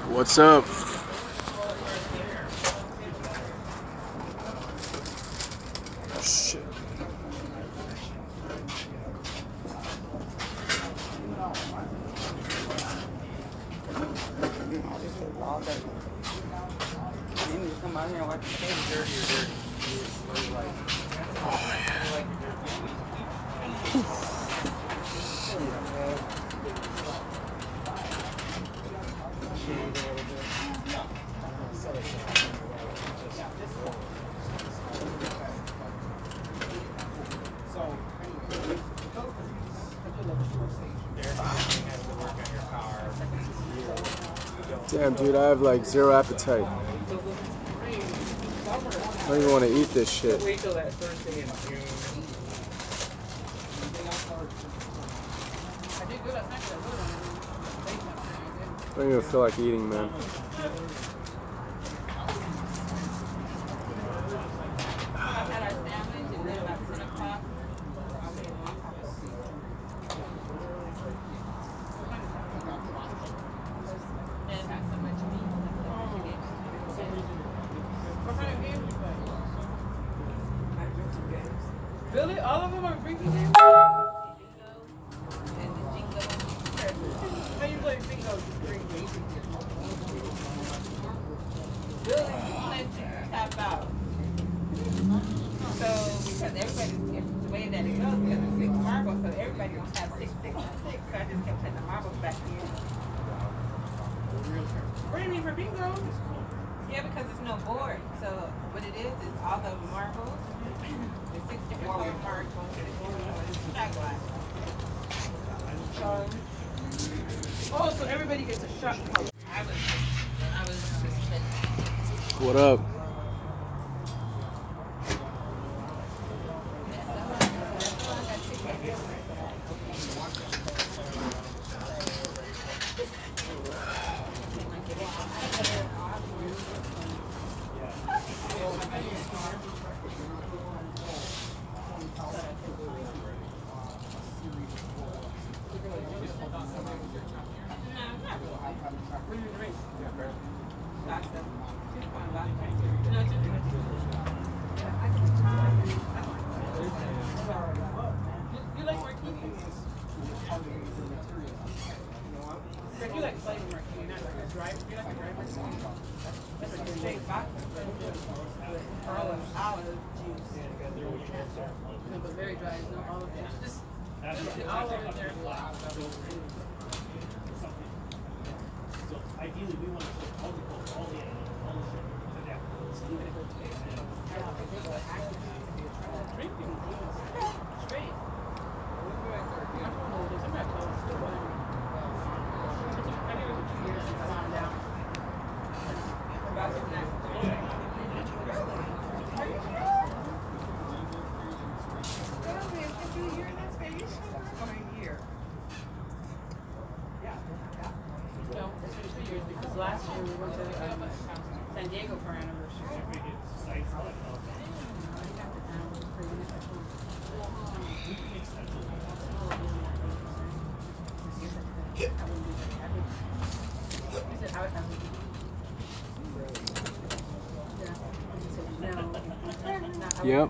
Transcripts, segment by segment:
What's up? Shit. Come out here and watch the game. Dirty or dirty. Oh, yeah. Damn, dude, I have like zero appetite. I don't even want to eat this shit. Wait till that Thursday in June. I don't even feel like eating, man. Really? All of them are drinking games? How you play bingo? Billy plans to tap out. So, because everybody, the way that it goes, because it's 6 marbles, so everybody will have 6, 6, and 6. So I just kept putting the marbles back in. What do you mean for bingo? Yeah, because there's no board. So what it is all the marbles. The 6 different marbles. Shot glass. Oh, so everybody gets a shot. I was What up? very dry, no olive juice. Just all over there. So ideally, we want to put all the animals, all the shit. Last year we went to San Diego for our anniversary. Yep.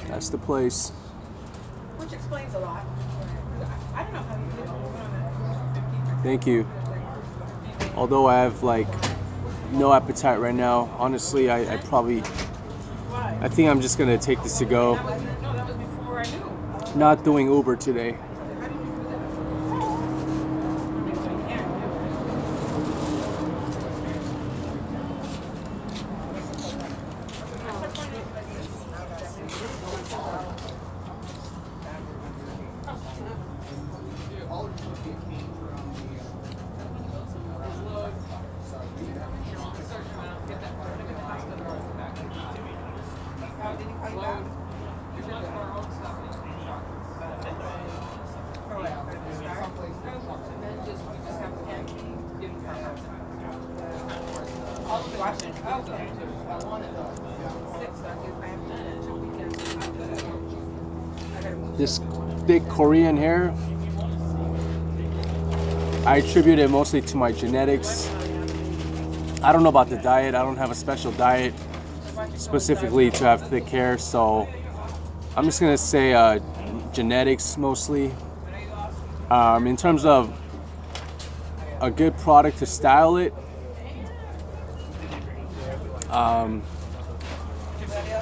That's the place. Which explains a lot. I don't know how you did it. Thank you. Although I have like no appetite right now, honestly, I think I'm just gonna take this to go. No, that was before I knew. Not doing Uber today. Okay. This big Korean hair, I attribute it mostly to my genetics. I don't know about the diet. I don't have a special diet specifically to have thick hair, so I'm just gonna say genetics mostly. In terms of a good product to style it,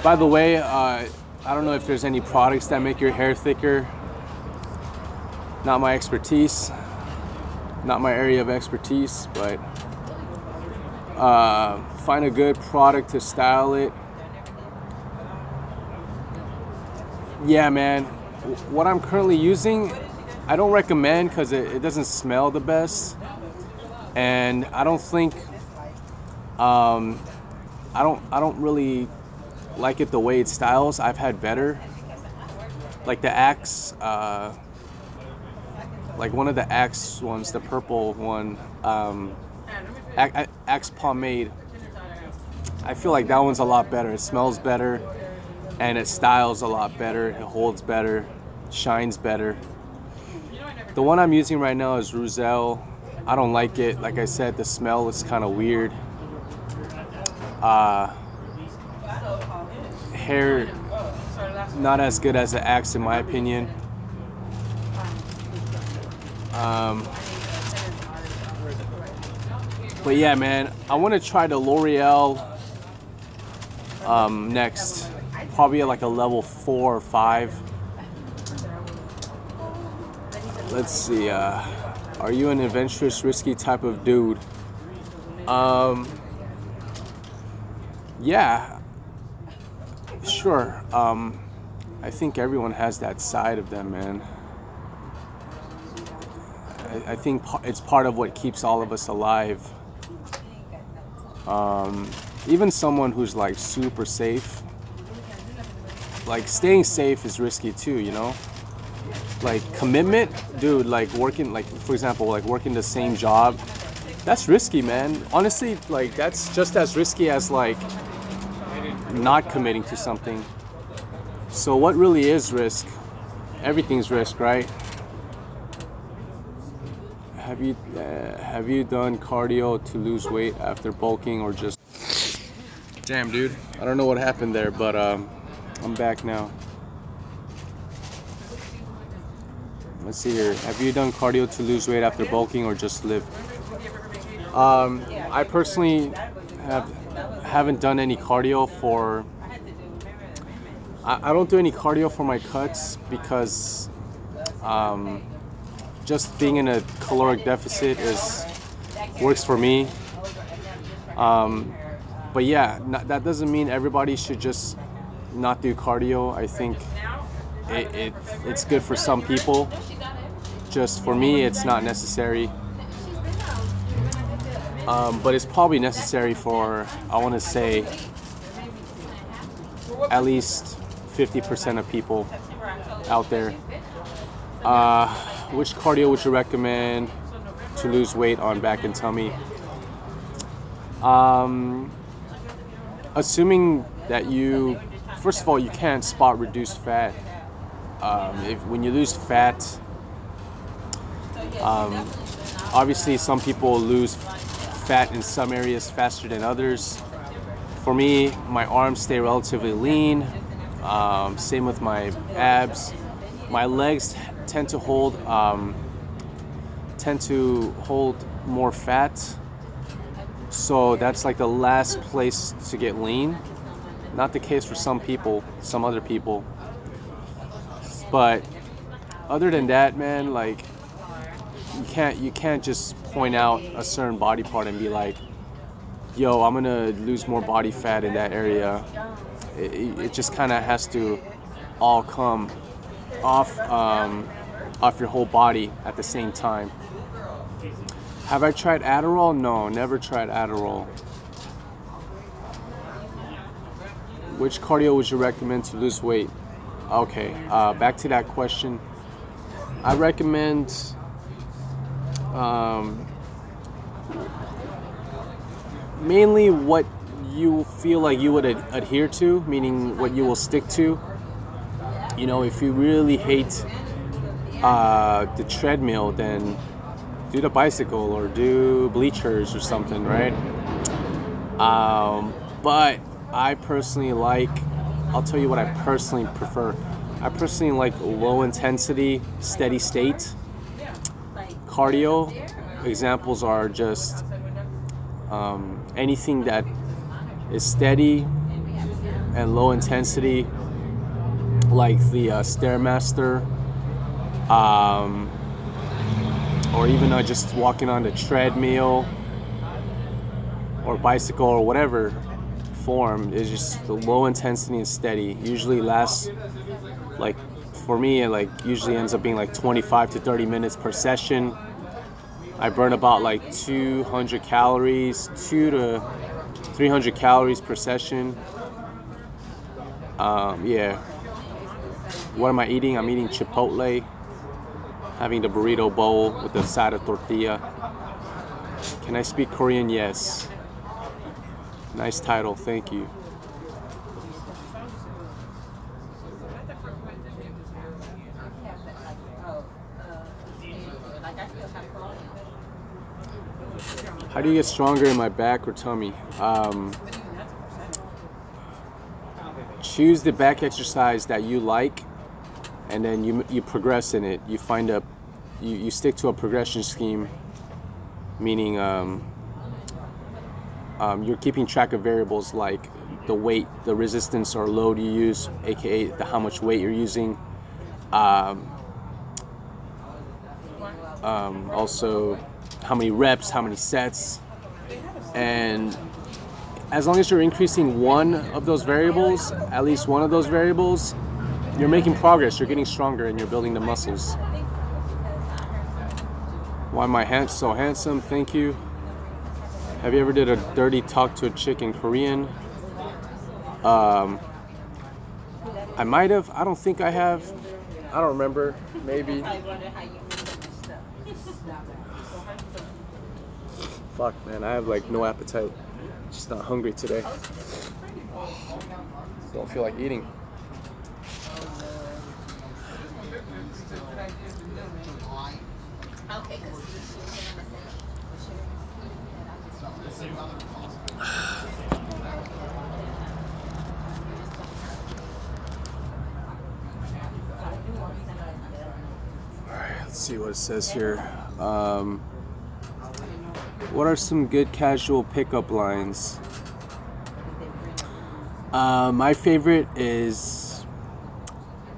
by the way, I don't know if there's any products that make your hair thicker. Not my expertise, not my area of expertise, but find a good product to style it. Yeah, man, what I'm currently using, I don't recommend because it doesn't smell the best, and I don't think I don't really like it the way it styles. I've had better, like the Axe, like one of the Axe ones, the purple one, Axe pomade. I feel like that one's a lot better. It smells better and it styles a lot better. It holds better, shines better. The one I'm using right now is Roussel. I don't like it. Like I said, the smell is kind of weird. Hair not as good as the Axe in my opinion. But yeah, man, I want to try the L'Oreal next, probably at like a level 4 or 5. Let's see, are you an adventurous, risky type of dude? Yeah, sure. I think everyone has that side of them, man. I think it's part of what keeps all of us alive. Even someone who's like super safe, like staying safe is risky too, you know? Like commitment, dude, like working, like for example, like working the same job, that's risky, man. Honestly, like that's just as risky as like not committing to something. So what really is risk? Everything's risk, right? Have you done cardio to lose weight after bulking or just... Damn, dude, I don't know what happened there, but I'm back now. Let's see here. Have you done cardio to lose weight after bulking or just lift? I personally haven't done any cardio for... I don't do any cardio for my cuts because just being in a caloric deficit works for me. But yeah, that doesn't mean everybody should just not do cardio. I think it's good for some people. Just for me, it's not necessary. But it's probably necessary for, I want to say, at least 50% of people out there. Which cardio would you recommend to lose weight on back and tummy? Assuming that you, first of all, you can't spot reduce fat. When you lose fat, obviously some people lose fat in some areas faster than others. For me, my arms stay relatively lean. Same with my abs. My legs tend to hold more fat. So that's like the last place to get lean. Not the case for some people, some other people. But other than that, man, like you can't just point out a certain body part and be like, yo, I'm gonna lose more body fat in that area. It just kind of has to all come off your whole body at the same time. Have I tried Adderall? No, never tried Adderall. Which cardio would you recommend to lose weight? Okay, back to that question. I recommend mainly what you feel like you would adhere to, meaning what you will stick to. You know, if you really hate the treadmill, then do the bicycle or do bleachers or something, right? But I personally like, I'll tell you what I personally prefer. I personally like low intensity, steady state cardio. Examples are just anything that is steady and low intensity, like the Stairmaster, or even just walking on the treadmill or bicycle or whatever form. Is just the low intensity and steady. Usually lasts, like for me, it like usually ends up being like 25 to 30 minutes per session. I burn about like 200 calories, 200 to 300 calories per session. Yeah. What am I eating? I'm eating Chipotle, having the burrito bowl with the side of tortilla. Can I speak Korean? Yes. Nice title, thank you. How do you get stronger in my back or tummy? Choose the back exercise that you like, and then you progress in it. You find you stick to a progression scheme, meaning you're keeping track of variables like the weight, the resistance or load you use, aka how much weight you're using. Also how many reps, how many sets, and as long as you're increasing one of those variables, at least one of those variables, you're making progress, you're getting stronger, and you're building the muscles. Why am I so handsome? Thank you. Have you ever did a dirty talk to a chick in Korean? I might have. I don't think I have. I don't remember. Maybe. Fuck, man. I have like no appetite. Just not hungry today. Don't feel like eating. Alright, let's see what it says here. What are some good casual pickup lines? My favorite is,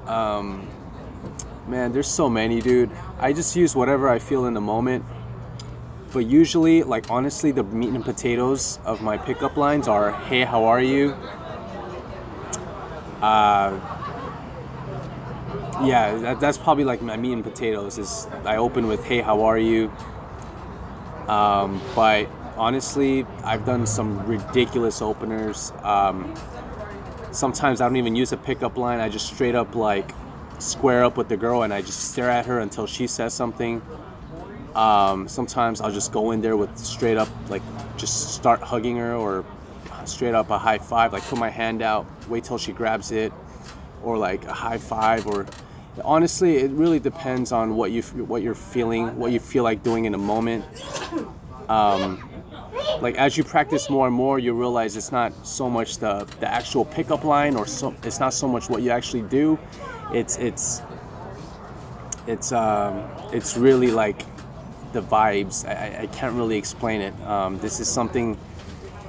man, there's so many, dude. I just use whatever I feel in the moment. But usually, like honestly, the meat and potatoes of my pickup lines are, hey, how are you? Yeah, that's probably like my meat and potatoes, is I open with, hey, how are you? But honestly, I've done some ridiculous openers. Sometimes I don't even use a pickup line. I just straight up like square up with the girl and I just stare at her until she says something. Sometimes I'll just go in there with straight up, like just start hugging her, or straight up a high five, like put my hand out, wait till she grabs it, or like a high five. Or honestly, it really depends on what you're feeling, what you feel like doing in a moment. Like as you practice more and more, you realize it's not so much the actual pickup line, or it's not so much what you actually do. It's really like the vibes. I can't really explain it. This is something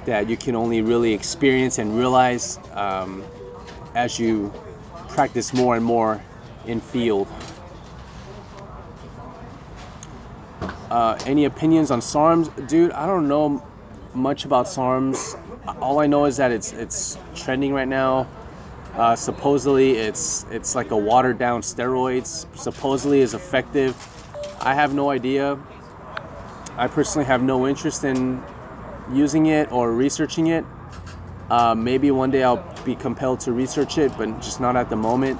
that you can only really experience and realize as you practice more and more in field. Any opinions on SARMs? Dude, I don't know much about SARMs. All I know is that it's trending right now. Supposedly it's like a watered down steroids. Supposedly is effective. I have no idea. I personally have no interest in using it or researching it. Maybe one day I'll be compelled to research it, but just not at the moment.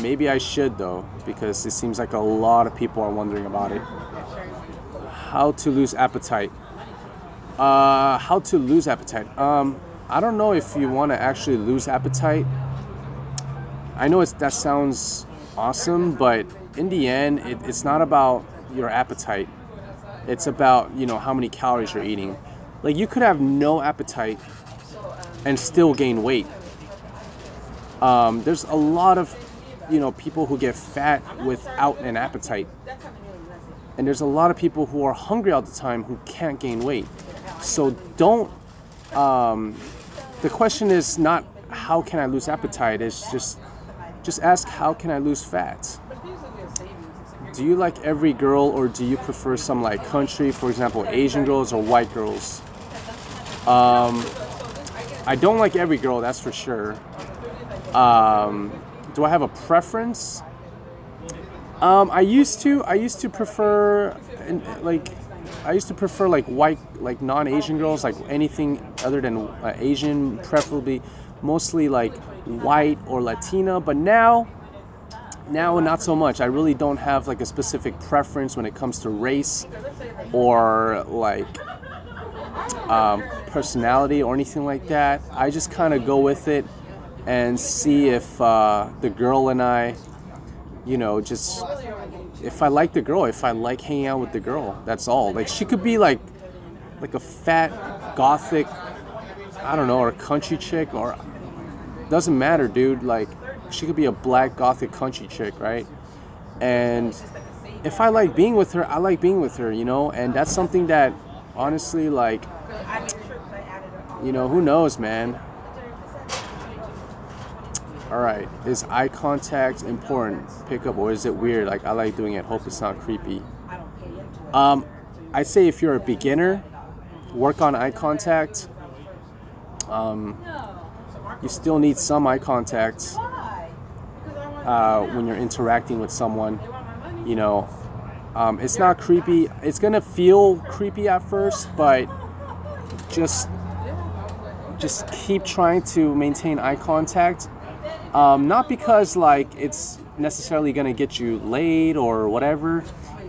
Maybe I should though, because it seems like a lot of people are wondering about it. How to lose appetite. How to lose appetite. I don't know if you want to actually lose appetite. I know that sounds awesome, but in the end, it's not about your appetite. It's about, you know, how many calories you're eating. Like, you could have no appetite and still gain weight. There's a lot of, you know, people who get fat without an appetite. And there's a lot of people who are hungry all the time who can't gain weight. So don't, the question is not how can I lose appetite, it's just ask how can I lose fat. Do you like every girl, or do you prefer some like country, for example, Asian girls or white girls? I don't like every girl, that's for sure. Do I have a preference? I used to prefer like white, like non-Asian girls, like anything other than Asian, preferably mostly like white or Latina, but now not so much. I really don't have like a specific preference when it comes to race or like personality or anything like that. I just kind of go with it and see if the girl and I, you know, just if I like the girl, if I like hanging out with the girl, that's all. Like, she could be like a fat gothic, I don't know, or a country chick, or doesn't matter, dude. Like, she could be a black gothic country chick, right? And if I like being with her, I like being with her, you know. And that's something that honestly, like, you know, who knows, man. All right, is eye contact important? Pickup, or is it weird? Like, I like doing it. Hope it's not creepy. I'd say if you're a beginner, work on eye contact. You still need some eye contact when you're interacting with someone. You know, it's not creepy. It's gonna feel creepy at first, but just keep trying to maintain eye contact. Not because like it's necessarily gonna get you laid or whatever,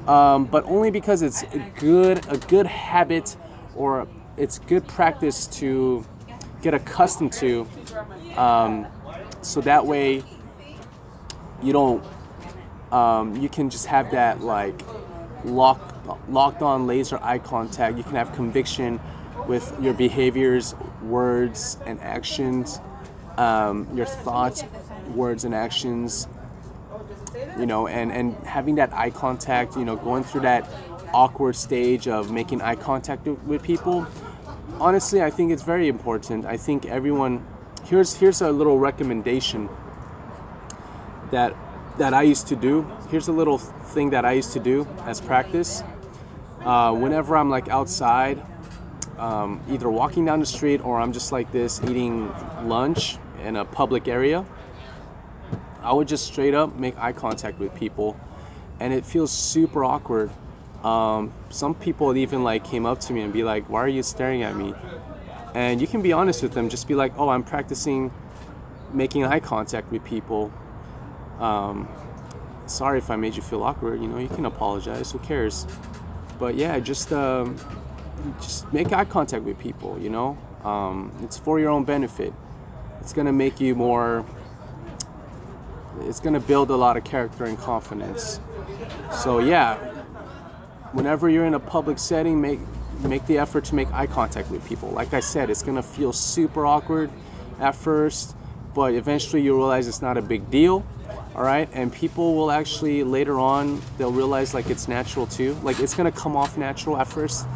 but only because it's a good habit, or it's good practice to get accustomed to, so that way you don't you can just have that like locked on laser eye contact. You can have conviction with your behaviors, words, and actions. Your thoughts, words, and actions, you know, and having that eye contact, you know, going through that awkward stage of making eye contact with people. Honestly, I think it's very important. I think everyone, here's a little recommendation that I used to do. Here's a little thing that I used to do as practice. Whenever I'm like outside, either walking down the street or I'm just like this eating lunch in a public area, I would just straight up make eye contact with people, and it feels super awkward. Some people even like came up to me and be like, why are you staring at me? And you can be honest with them, just be like, oh, I'm practicing making eye contact with people. Sorry if I made you feel awkward, you know, you can apologize, who cares? But yeah, just make eye contact with people, you know. It's for your own benefit. It's gonna make you more, it's gonna build a lot of character and confidence. So yeah, whenever you're in a public setting, make the effort to make eye contact with people. Like I said, it's gonna feel super awkward at first, but eventually you'll realize it's not a big deal. All right, and people will actually later on, they'll realize like it's natural too. Like, it's gonna come off natural at first.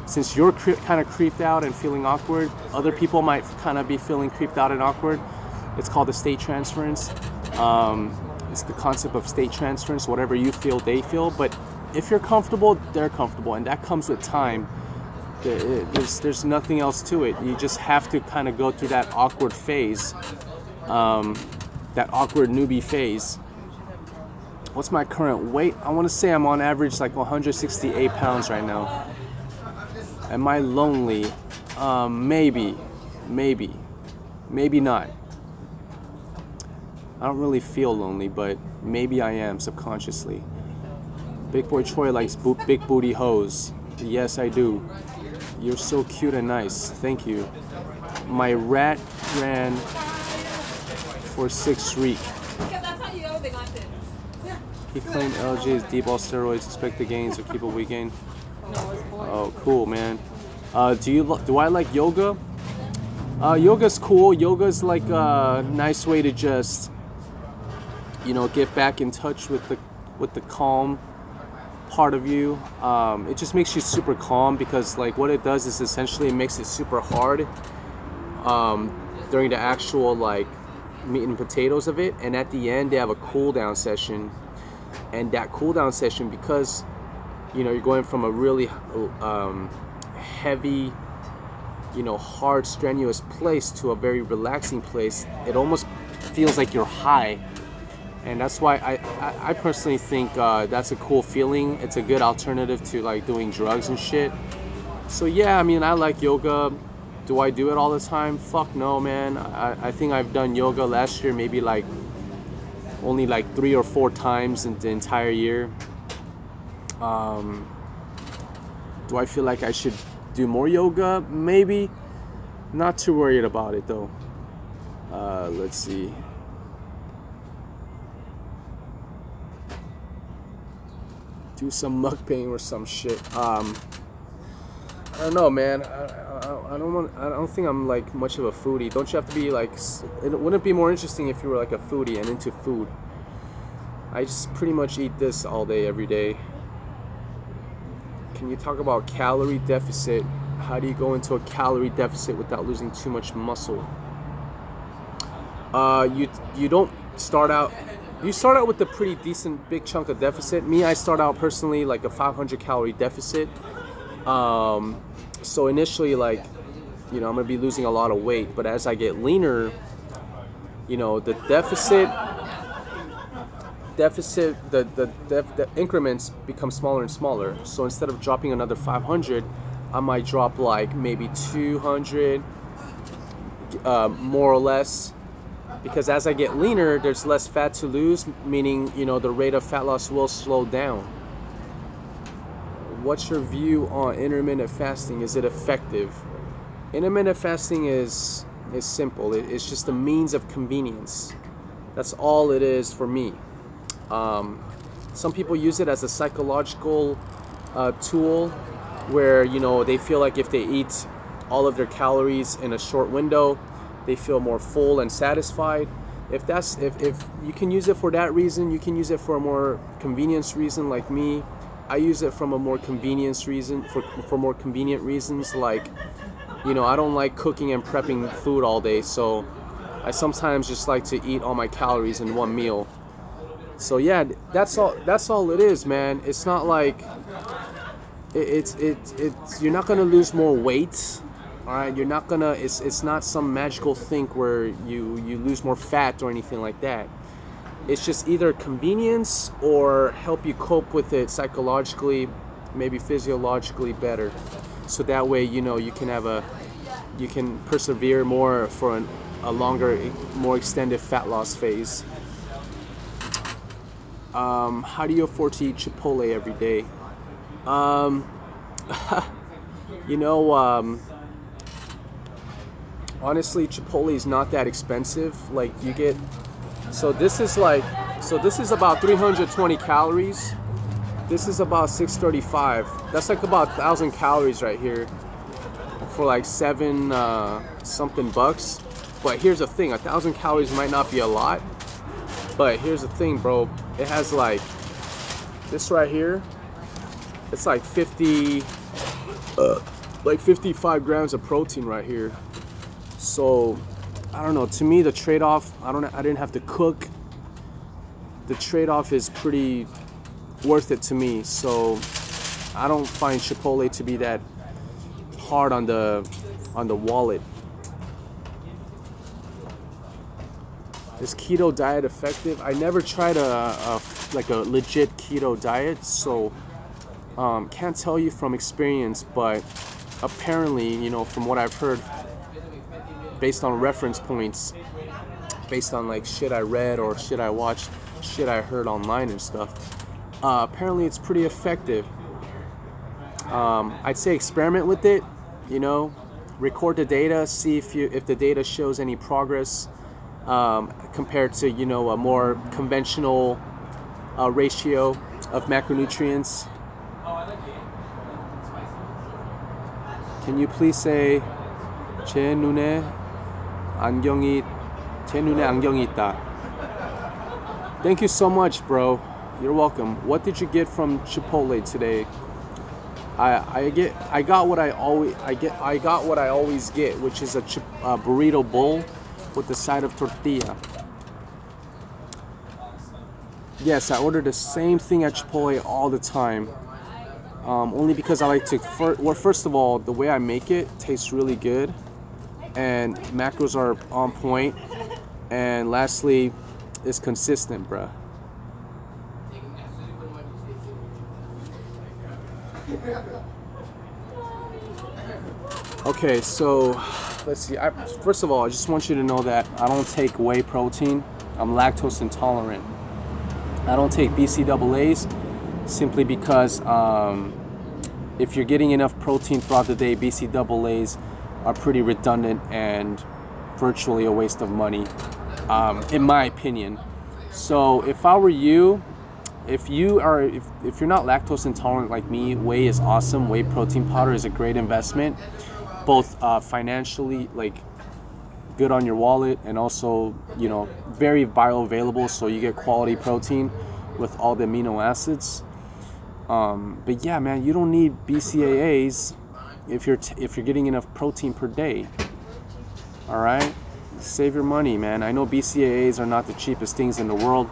Since you're kind of creeped out and feeling awkward, other people might kind of be feeling creeped out and awkward. It's called a state transference. It's the concept of state transference. Whatever you feel, they feel. But if you're comfortable, they're comfortable, and that comes with time. There's nothing else to it. You just have to kind of go through that awkward phase, that awkward newbie phase. What's my current weight? I want to say I'm on average like 168 pounds right now. Am I lonely? Maybe not. I don't really feel lonely, but maybe I am subconsciously. Big boy Troy likes big booty hoes. Yes, I do. You're so cute and nice. Thank you. My rat ran for 6 weeks. He claimed LJ's deep ball steroids, expected gains, or keep a weight gain. Oh, cool, man. Do I like yoga? Yoga's cool. Yoga's like a nice way to just, you know, get back in touch with the calm part of you. It just makes you super calm, because like what it does is essentially it makes it super hard during the actual like meat and potatoes of it, and at the end they have a cool down session. And that cool down session, because you know you're going from a really heavy, you know, hard, strenuous place to a very relaxing place, it almost feels like you're high. And that's why I personally think that's a cool feeling. It's a good alternative to like doing drugs and shit. So yeah, I mean, I like yoga. Do I do it all the time? Fuck no, man. I think I've done yoga last year maybe like only like 3 or 4 times in the entire year. Do I feel like I should do more yoga? Maybe. Not too worried about it though. Let's see. Do some mukbang or some shit. I don't know, man. I don't think I'm like much of a foodie. Don't you have to be like? Wouldn't it be more interesting if you were like a foodie and into food? I just pretty much eat this all day, every day. Can you talk about calorie deficit? How do you go into a calorie deficit without losing too much muscle? You don't start out. You start out with a pretty decent big chunk of deficit. Me, I start out personally like a 500 calorie deficit. So initially, like, you know, I'm gonna be losing a lot of weight, but as I get leaner, you know, the the increments become smaller and smaller. So instead of dropping another 500, I might drop like maybe 200, more or less, because as I get leaner, there's less fat to lose, meaning, you know, the rate of fat loss will slow down. What's your view on intermittent fasting? Is it effective? Intermittent fasting is simple. It's just a means of convenience. That's all it is for me. Some people use it as a psychological tool, where, you know, they feel like if they eat all of their calories in a short window, they feel more full and satisfied. If you can use it for that reason, you can use it for a more convenience reason. Like me, I use it from a more convenience reason, for more convenient reasons. Like, you know, I don't like cooking and prepping food all day, so I sometimes just like to eat all my calories in one meal. So yeah, that's all it is, man. It's not like it's you're not gonna lose more weight. All right, you're not gonna. It's not some magical thing where you lose more fat or anything like that. It's just either convenience or help you cope with it psychologically, maybe physiologically better. So that way, you know, you can persevere more for a longer, more extended fat loss phase. How do you afford to eat Chipotle every day? You know, honestly, Chipotle is not that expensive. Like, you get, so this is about 320 calories. This is about 635. That's like about 1,000 calories right here for like 7 something bucks. But here's the thing, 1,000 calories might not be a lot, but here's the thing, bro. It has like this right here. It's like 55 grams of protein right here. So I don't know, to me the trade-off, I didn't have to cook. The trade-off is pretty worth it to me. So I don't find Chipotle to be that hard on the wallet. Is keto diet effective? I never tried a legit keto diet, so can't tell you from experience, but apparently, you know, from what I've heard, based on reference points, based on like shit I read or shit I watched, shit I heard online and stuff, apparently it's pretty effective. I'd say experiment with it, you know, record the data, see if the data shows any progress compared to, you know, a more conventional ratio of macronutrients. Can you please say 제 눈에 안경이 있다. Thank you so much, bro. You're welcome. What did you get from Chipotle today? I got what I always get, which is a burrito bowl with the side of tortilla. Yes, I order the same thing at Chipotle all the time. Only because I like to, first of all, the way I make it tastes really good, and macros are on point, and lastly, it's consistent, bruh. Okay, so let's see. First of all, I just want you to know that I don't take whey protein. I'm lactose intolerant. I don't take BCAAs simply because if you're getting enough protein throughout the day, BCAAs are pretty redundant and virtually a waste of money, in my opinion. So if I were you, if you're not lactose intolerant like me, whey is awesome. Whey protein powder is a great investment, both financially, like good on your wallet, and also, you know, very bioavailable, so you get quality protein with all the amino acids. But yeah, man, you don't need BCAAs if you're getting enough protein per day. All right, save your money, man. I know BCAAs are not the cheapest things in the world.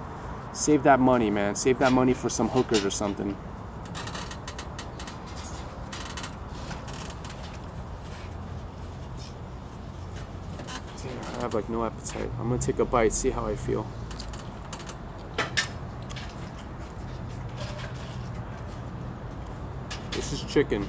Save that money, man. Save that money for some hookers or something. I have like no appetite. I'm gonna take a bite, see how I feel. This is chicken.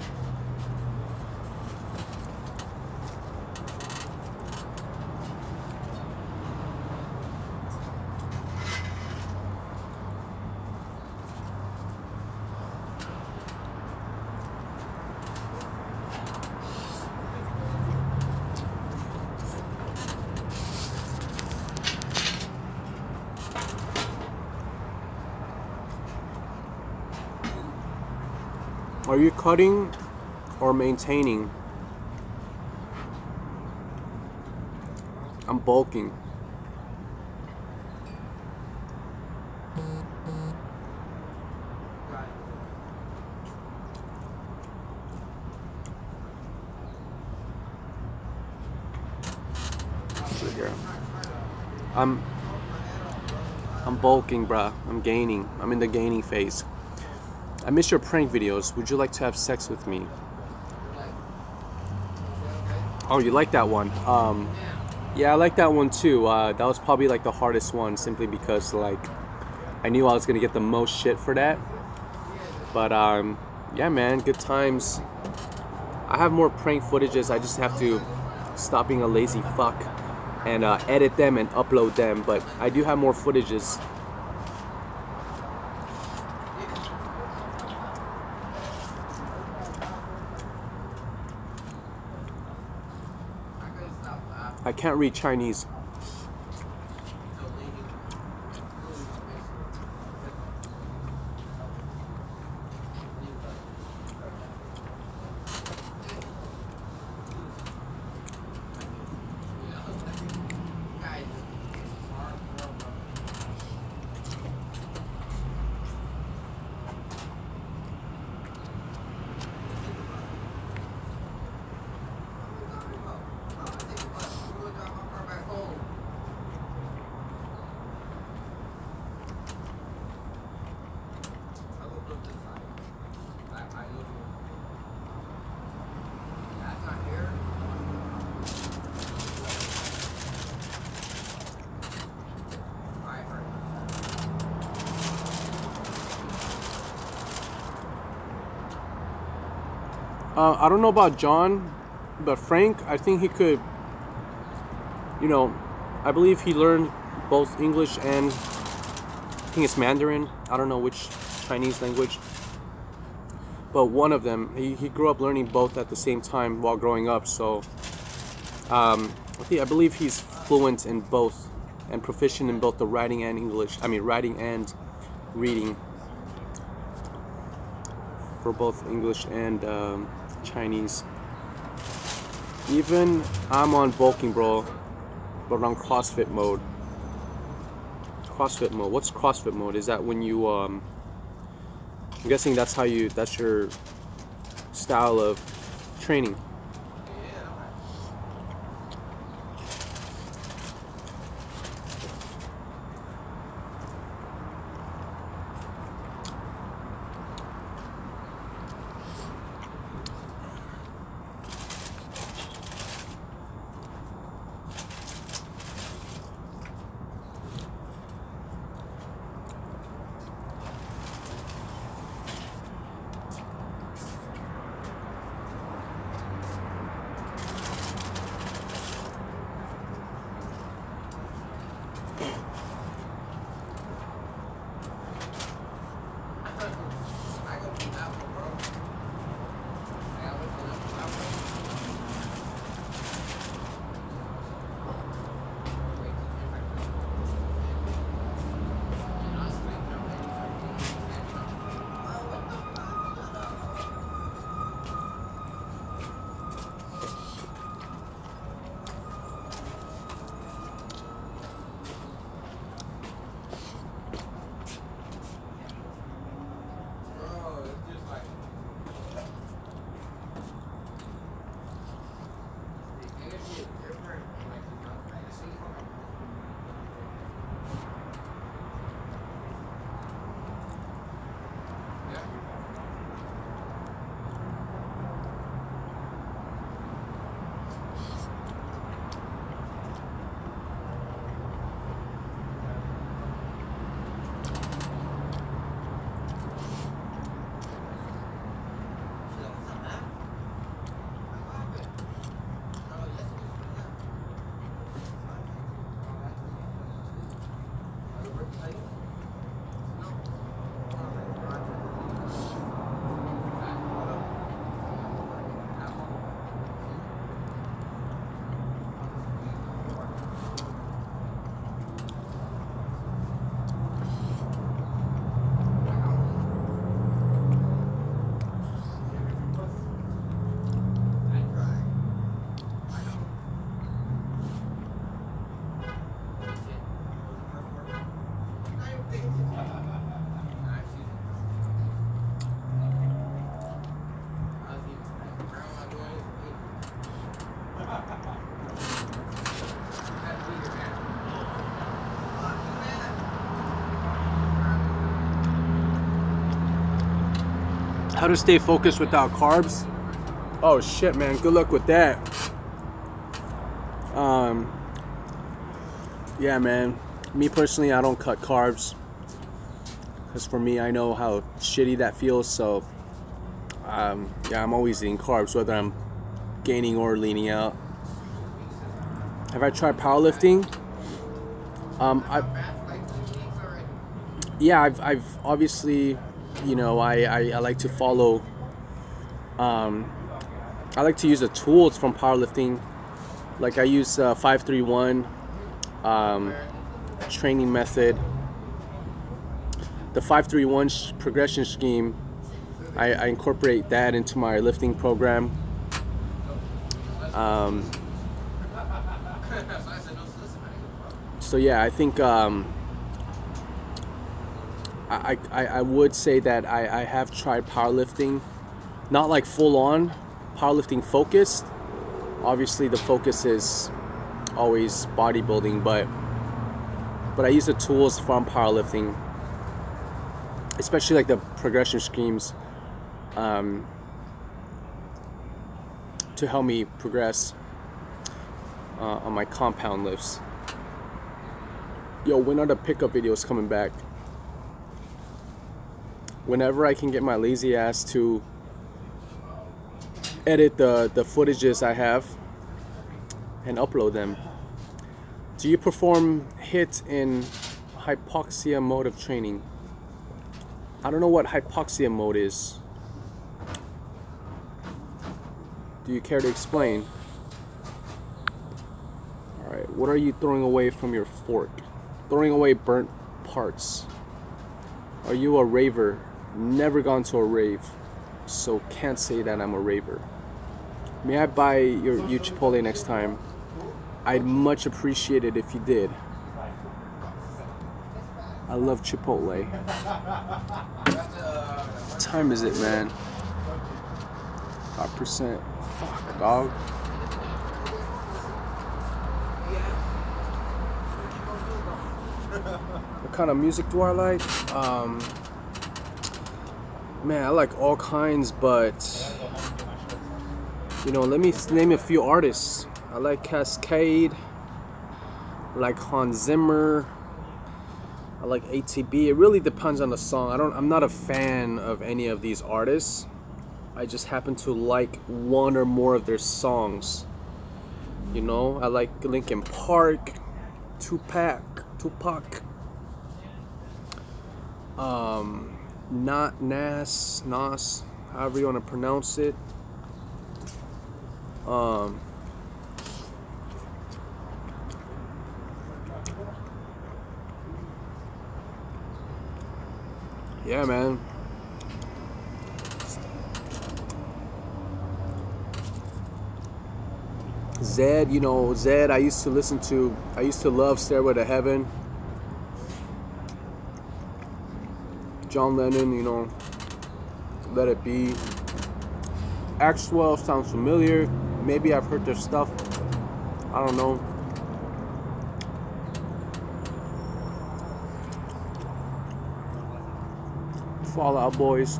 Are you cutting or maintaining? I'm bulking. Sit here. I'm bulking, bruh. I'm gaining. I'm in the gaining phase. I miss your prank videos. Would you like to have sex with me? Oh, you like that one? Yeah, I like that one too. That was probably like the hardest one, simply because like I knew I was gonna get the most shit for that. But yeah, man, good times. I have more prank footages. I just have to stop being a lazy fuck and edit them and upload them. But I do have more footages. I can't read Chinese. I don't know about John, but Frank, I think he could, you know, I believe he learned both English and I think it's Mandarin. I don't know which Chinese language. But one of them, he grew up learning both at the same time while growing up. So I believe he's fluent in both and proficient in both the writing and writing and reading for both English and Chinese. Even I'm on bulking, bro, but on CrossFit mode. CrossFit mode. What's CrossFit mode? Is that when you I'm guessing that's your style of training. How to stay focused without carbs? Oh shit, man, good luck with that. Yeah, man, me personally, I don't cut carbs because for me, I know how shitty that feels. So yeah, I'm always eating carbs, whether I'm gaining or leaning out. Have I tried powerlifting? I've obviously, you know, I like to follow, I like to use the tools from powerlifting. Like I use 5-3-1 training method. The 5-3-1 progression scheme, I incorporate that into my lifting program. So yeah, I think I would say that I have tried powerlifting, not like full on powerlifting focused. Obviously the focus is always bodybuilding, but I use the tools from powerlifting, especially like the progression schemes, to help me progress on my compound lifts. Yo, when are the pickup videos coming back? Whenever I can get my lazy ass to edit the footages I have and upload them. Do you perform HIIT in hypoxia mode of training? I don't know what hypoxia mode is. Do you care to explain? Alright, what are you throwing away from your fork? Throwing away burnt parts. Are you a raver? Never gone to a rave, so can't say that I'm a raver. May I buy you Chipotle next time? I'd much appreciate it if you did. I love Chipotle. What time is it, man? 5%. Fuck, dog. What kind of music do I like? Man, I like all kinds, but you know, let me name a few artists. I like Cascade, I like Hans Zimmer, I like ATB. It really depends on the song. I'm not a fan of any of these artists. I just happen to like one or more of their songs. You know, I like Linkin Park, Tupac, not Nas, however you want to pronounce it. Yeah, man. Zed, you know, Zed, I used to love Stairway to Heaven. John Lennon, you know, Let It Be. Axwell sounds familiar. Maybe I've heard their stuff. I don't know. Fall Out Boys.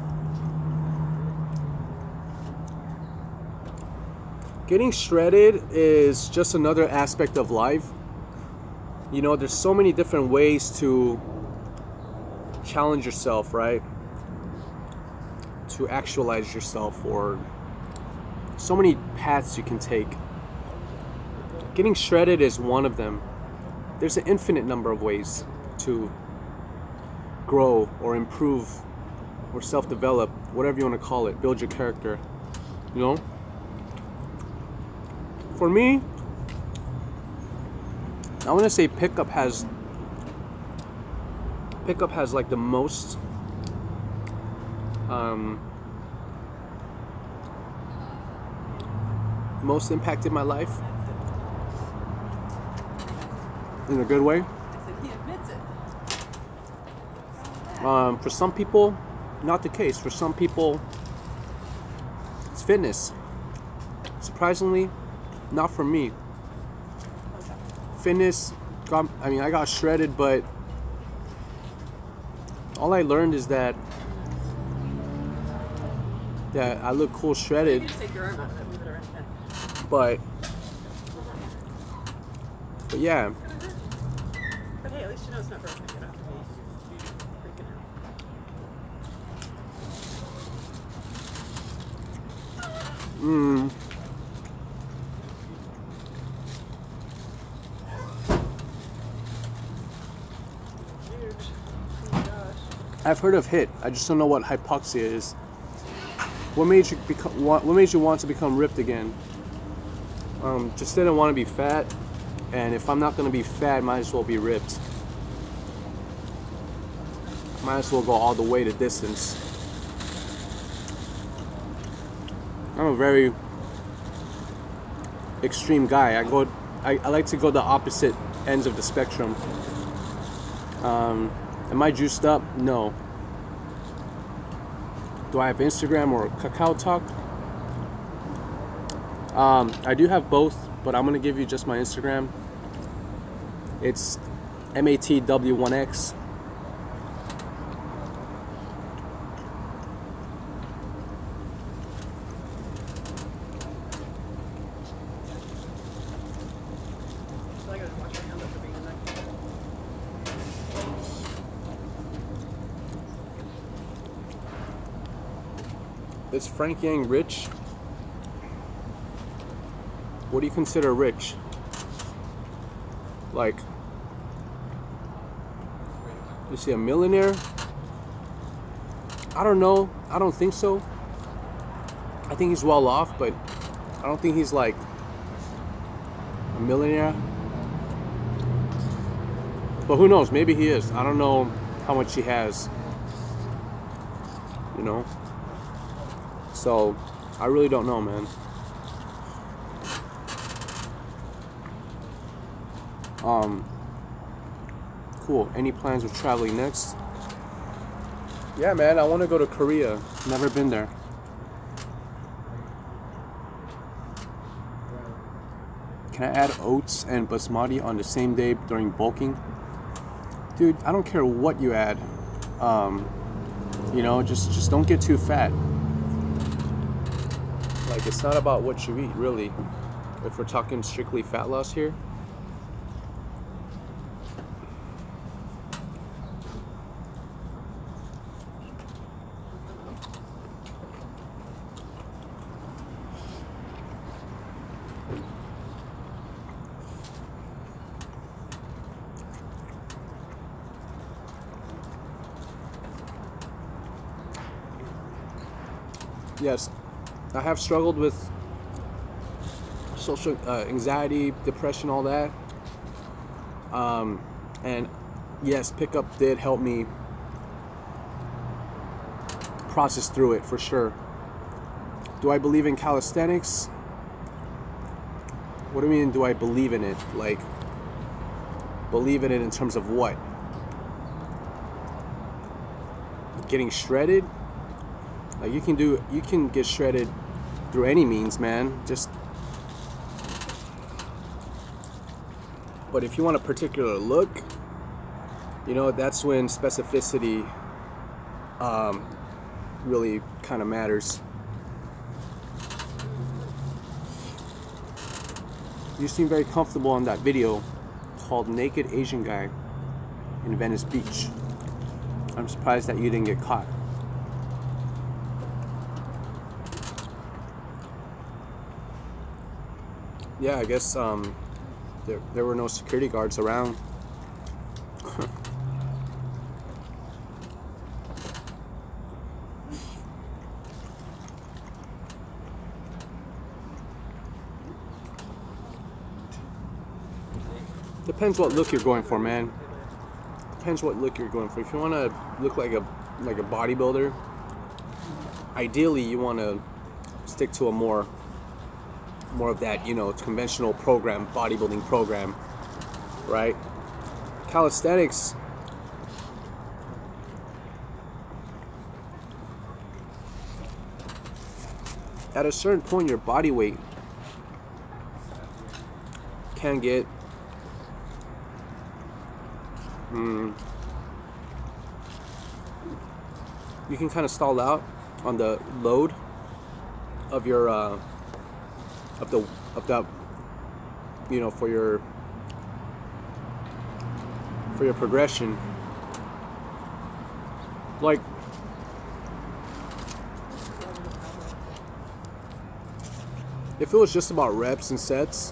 Getting shredded is just another aspect of life. You know, there's so many different ways to challenge yourself, right? To actualize yourself, or so many paths you can take. Getting shredded is one of them. There's an infinite number of ways to grow or improve or self-develop, whatever you want to call it, build your character, you know? For me, I want to say pickup has like the most most impacted my life in a good way. He admits it. For some people, not the case. For some people, it's fitness. Surprisingly, not for me. Fitness, I got shredded, but all I learned is that I look cool shredded. But yeah. But hey, at least you know it's not broken. You don't have to be freaking out. I've heard of HIIT. I just don't know what hypoxia is. What made you want to become ripped again? Just didn't want to be fat, and if I'm not going to be fat, might as well be ripped. Might as well go all the way to distance. I'm a very extreme guy. I like to go the opposite ends of the spectrum. Am I juiced up? No. Do I have Instagram or Kakao Talk? I do have both, but I'm gonna give you just my Instagram. It's MATW1X. Is Frank Yang rich? What do you consider rich? Like, is he a millionaire? I don't know. I don't think so. I think he's well off, but I don't think he's like a millionaire. But who knows? Maybe he is. I don't know how much he has. You know? So, I really don't know, man. Cool. Any plans of traveling next? Yeah, man, I want to go to Korea. Never been there. Can I add oats and basmati on the same day during bulking? Dude, I don't care what you add. You know, just don't get too fat. Like, it's not about what you eat, really. If we're talking strictly fat loss here. Yes, I have struggled with social anxiety, depression, all that. And yes, pickup did help me process through it for sure. Do I believe in calisthenics? What do you mean, do I believe in it? Like, believe in it in terms of what? Getting shredded? Like, you can get shredded through any means, man. But if you want a particular look, you know, that's when specificity really kind of matters. You seem very comfortable on that video called Naked Asian Guy in Venice Beach. I'm surprised that you didn't get caught. Yeah, I guess there were no security guards around. Depends what look you're going for, man. Depends what look you're going for. If you want to look like a bodybuilder, ideally you want to stick to a more of that, you know, conventional program, bodybuilding program, right? Calisthenics, at a certain point, your body weight can get you can kind of stall out on the load of your of that, you know, for your progression. Like, if it was just about reps and sets,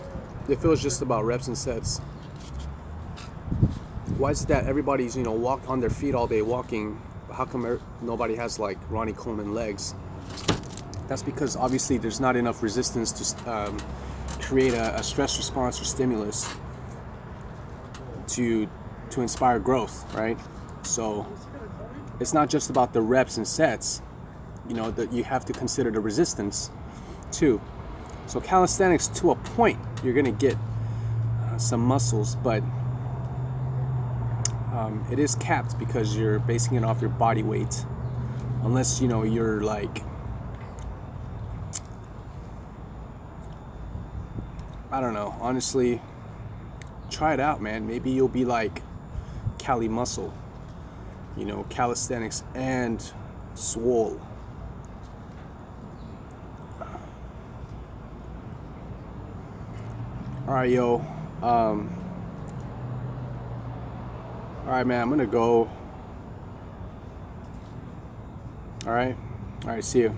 why is it that everybody's, you know, walk on their feet all day walking? How come nobody has like Ronnie Coleman legs? That's because obviously there's not enough resistance to create a stress response or stimulus to inspire growth, right? So it's not just about the reps and sets, you know, that you have to consider the resistance too. So calisthenics, to a point, you're gonna get some muscles, but it is capped because you're basing it off your body weight, unless, you know, you're like, I don't know, honestly, try it out, man. Maybe you'll be like Cali Muscle, you know, calisthenics and swole. All right, yo. All right, man, I'm gonna go. All right, see you.